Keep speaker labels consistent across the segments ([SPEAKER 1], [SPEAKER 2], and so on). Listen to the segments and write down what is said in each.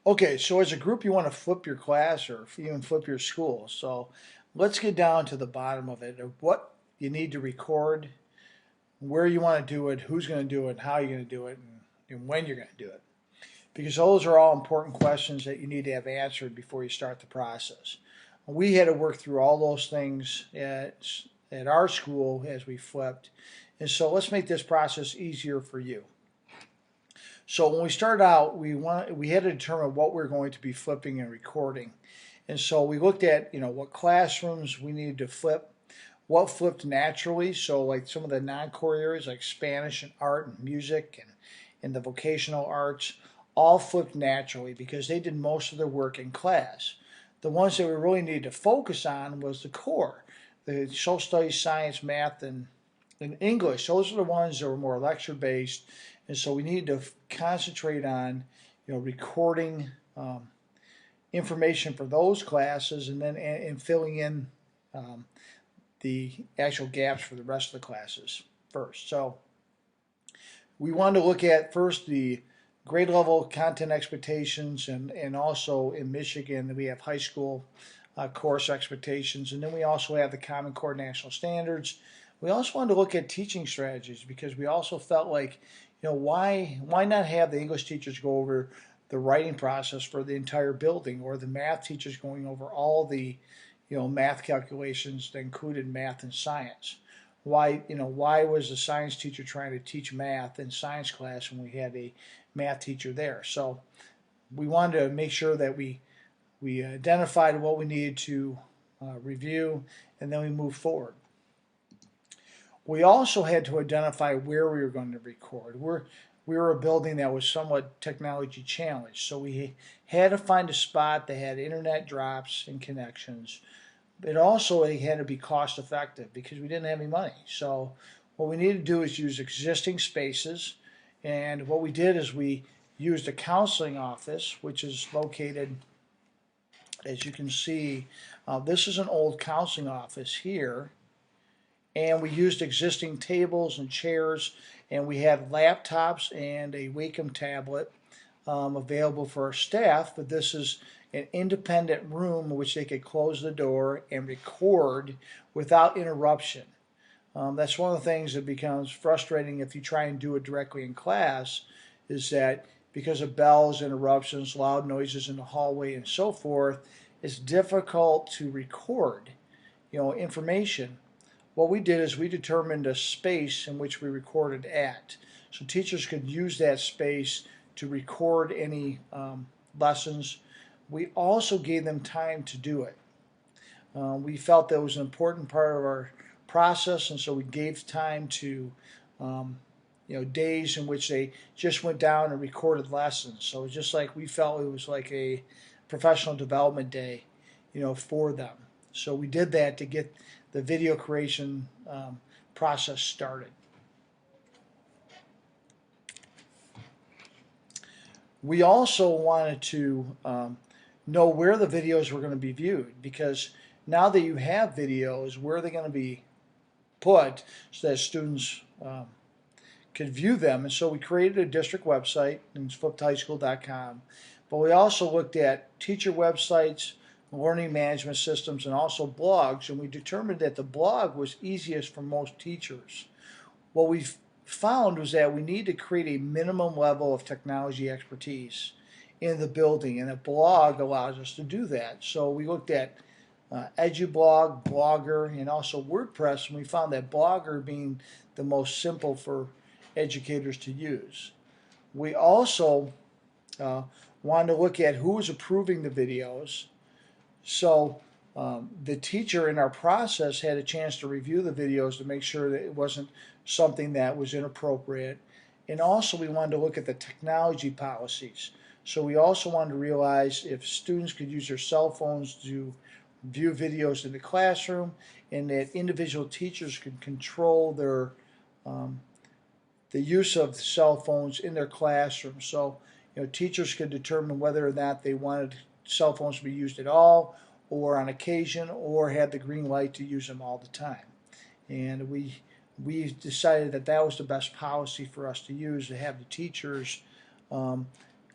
[SPEAKER 1] Okay, so as a group, you want to flip your class or even flip your school. So let's get down to the bottom of it of what you need to record, where you want to do it, who's going to do it, and how you're going to do it, and when you're going to do it. Because those are all important questions that you need to have answered before you start the process. We had to work through all those things at our school as we flipped. And so let's make this process easier for you. So when we started out, we had to determine what we are going to be flipping and recording. And so we looked at, what classrooms we needed to flip, what flipped naturally. So like some of the non-core areas like Spanish and art and music and the vocational arts all flipped naturally because they did most of their work in class. The ones that we really needed to focus on was the core, the social studies, science, math, and English. Those are the ones that were more lecture based, and so we needed to concentrate on, recording information for those classes, and then and filling in um, the actual gaps for the rest of the classes first. So we wanted to look at first the grade level content expectations, and also in Michigan we have high school course expectations, and then we also have the Common Core National Standards. We also wanted to look at teaching strategies because we also felt like, why not have the English teachers go over the writing process for the entire building, or the math teachers going over all the, math calculations that included math and science. Why was the science teacher trying to teach math in science class when we had a math teacher there? So we wanted to make sure that we identified what we needed to review, and then we moved forward. We also had to identify where we were going to record. We were a building that was somewhat technology challenged, so we had to find a spot that had internet drops and connections. It had to be cost effective because we didn't have any money. So what we needed to do is use existing spaces, and what we did is we used a counseling office, which is located, as you can see, this is an old counseling office here, and we used existing tables and chairs, and we had laptops and a Wacom tablet available for our staff. But this is an independent room in which they could close the door and record without interruption. That's one of the things that becomes frustrating if you try and do it directly in class, is that because of bells, interruptions, loud noises in the hallway, and so forth, it's difficult to record, information. What we did is we determined a space in which we recorded at, so teachers could use that space to record any lessons. We also gave them time to do it. We felt that was an important part of our process, and so we gave time to, um, days in which they just went down and recorded lessons. So it's just like we felt it was like a professional development day, for them. So we did that to get the video creation process started. We also wanted to know where the videos were going to be viewed, because now that you have videos, where are they going to be put so that students could view them? And so we created a district website, and it's flippedhighschool.com. But we also looked at teacher websites, learning management systems, and also blogs, and we determined that the blog was easiest for most teachers. What we found was that we need to create a minimum level of technology expertise in the building, and a blog allows us to do that. So we looked at EduBlog, Blogger, and also WordPress, and we found that Blogger being the most simple for educators to use. We also wanted to look at who was approving the videos. So the teacher in our process had a chance to review the videos to make sure that it wasn't something that was inappropriate. And also we wanted to look at the technology policies. So we also wanted to realize if students could use their cell phones to view videos in the classroom, and that individual teachers could control um, the use of cell phones in their classroom. So, teachers could determine whether or not they wanted cell phones to be used at all, or on occasion, or had the green light to use them all the time. And we decided that that was the best policy for us to use, to have the teachers um,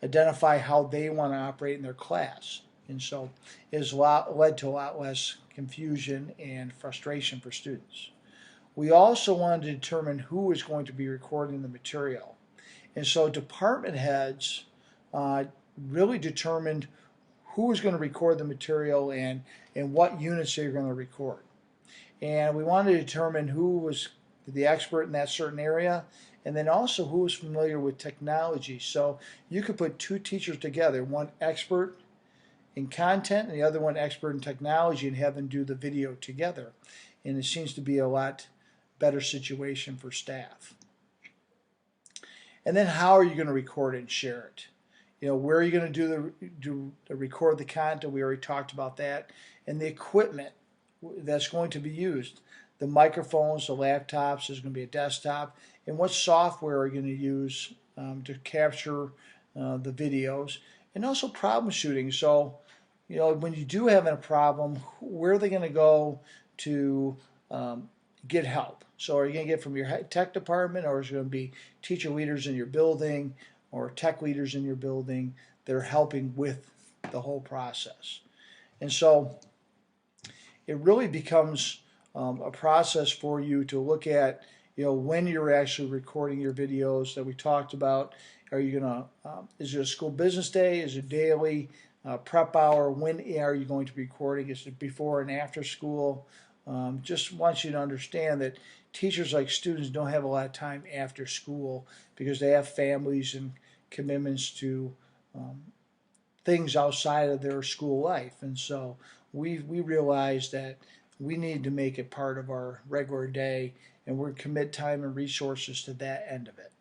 [SPEAKER 1] identify how they want to operate in their class. And so it has led to a lot less confusion and frustration for students. We also wanted to determine who is going to be recording the material. And so department heads really determined who was going to record the material and what units they were going to record. And we wanted to determine who was the expert in that certain area, and then also who was familiar with technology. So you could put two teachers together, one expert in content and the other one expert in technology, and have them do the video together. And it seems to be a lot better situation for staff. And then how are you going to record it and share it? Where are you going to record the content? We already talked about that. And the equipment that's going to be used. The microphones, the laptops, there's going to be a desktop. And what software are you going to use to capture the videos? And also problem shooting. So, when you do have a problem, where are they going to go to get help? So are you going to get from your tech department, or is it going to be teacher leaders in your building or tech leaders in your building that are helping with the whole process? And so it really becomes a process for you to look at, when you're actually recording your videos that we talked about. Are you going to, is it a school business day? Is it daily? Prep hour? When are you going to be recording? Is it before and after school? Just want you to understand that teachers, like students, don't have a lot of time after school because they have families and commitments to things outside of their school life. And so we realize that we need to make it part of our regular day, and we're commit time and resources to that end of it.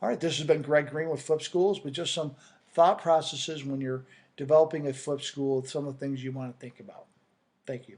[SPEAKER 1] All right, this has been Greg Green with Flip Schools, but just some thought processes when you're developing a Flip School, some of the things you want to think about. Thank you.